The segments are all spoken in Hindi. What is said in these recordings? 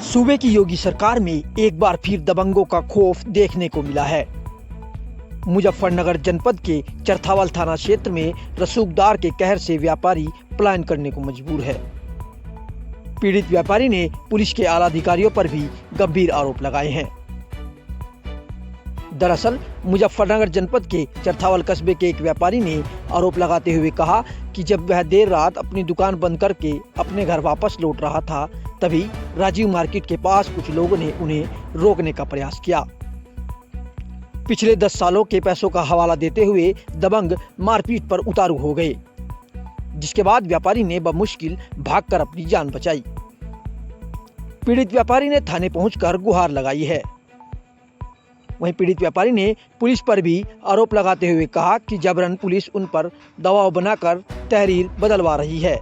सूबे की योगी सरकार में एक बार फिर दबंगों का खौफ देखने को मिला है। मुजफ्फरनगर जनपद के चरथावल थाना क्षेत्र में रसूखदार के कहर से व्यापारी पलायन करने को मजबूर है। पीड़ित व्यापारी ने पुलिस के आला अधिकारियों पर भी गंभीर आरोप लगाए हैं। दरअसल मुजफ्फरनगर जनपद के चरथावल कस्बे के एक व्यापारी ने आरोप लगाते हुए कहा कि जब वह देर रात अपनी दुकान बंद करके अपने घर वापस लौट रहा था, तभी राजीव मार्केट के पास कुछ लोगों ने उन्हें रोकने का प्रयास किया। पिछले 10 सालों के पैसों का हवाला देते हुए दबंग मारपीट पर उतारू हो गए, जिसके बाद व्यापारी ने बमुश्किल भागकर अपनी जान बचाई। पीड़ित व्यापारी ने थाने पहुंचकर गुहार लगाई है। वहीं पीड़ित व्यापारी ने पुलिस पर भी आरोप लगाते हुए कहा कि जबरन पुलिस उन पर दबाव बनाकर तहरीर बदलवा रही है।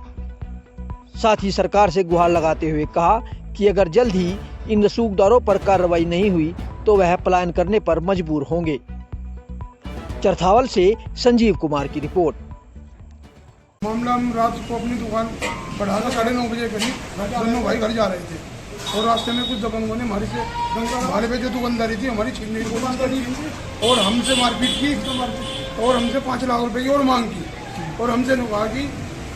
साथ ही सरकार से गुहार लगाते हुए कहा कि अगर जल्द ही इन रसूखदारों पर कार्रवाई नहीं हुई तो वह पलायन करने पर मजबूर होंगे। चरथावल से संजीव कुमार की रिपोर्ट। मामला, हम रात को अपनी दुकान बढ़ाकर 9:30 बजे करीब दोनों भाई घर जा रहे थे और रास्ते में कुछ दबंगों ने हमारे पे जो दुकानदारी थी हमारी छीनने की कोशिश करी और हमसे मारपीट की और हमसे 5 लाख रुपए की और मांग की और हमसे कहा कि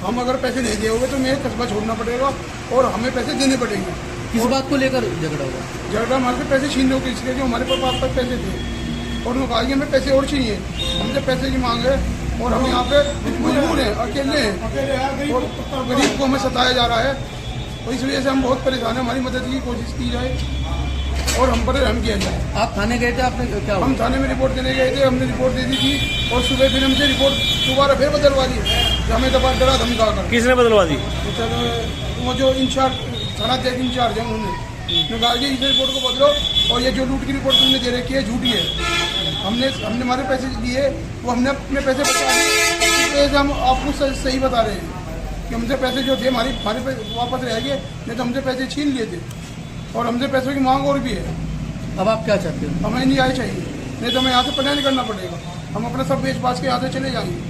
हम अगर पैसे नहीं दिए होंगे तो हमें कस्बा छोड़ना पड़ेगा और हमें पैसे देने पड़ेंगे। किस बात को लेकर झगड़ा हुआ? झगड़ा हमारे से पैसे छीनने के इसलिए जो हमारे पास पैसे थे और उन्होंने कहा कि हमें पैसे और चाहिए। हमसे पैसे की मांग है और हम यहाँ पे मजबूर हैं, अकेले हैं और गरीब को हमें सताया जा रहा है और इस वजह से हम बहुत परेशान हैं। हमारी मदद की कोशिश की जाए और हम पर रहम किया जाए। आप थाने गए थे? आपने क्या हुआ? हम थाने में रिपोर्ट देने गए थे, हमने रिपोर्ट दे दी थी और सुबह फिर हमसे रिपोर्ट दोबारा फिर बदलवा दी। हमें दबा डरा धमका कर। किसने बदलवा दी? वो जो इंचार्ज थाना अध्यक्ष इंचार्ज है उन्होंने कहा कि इस रिपोर्ट को बदलो और ये जो लूट की रिपोर्ट तुमने दे रखी है झूठी है। हमने हमारे पैसे दिए, वो हमने अपने पैसे बचा दिए। हम आपको सही बता रहे हैं कि हमसे पैसे जो थे हमारे पैसे वापस रह गए, नहीं तो हमसे पैसे छीन लिए थे और हमसे पैसों की मांग और भी है। अब आप क्या चाहते हो? हमें न्याय चाहिए, नहीं तो हमें यहाँ से पलायन करना पड़ेगा। हम अपना सब बेच बाच के यहाँ से चले जाएंगे।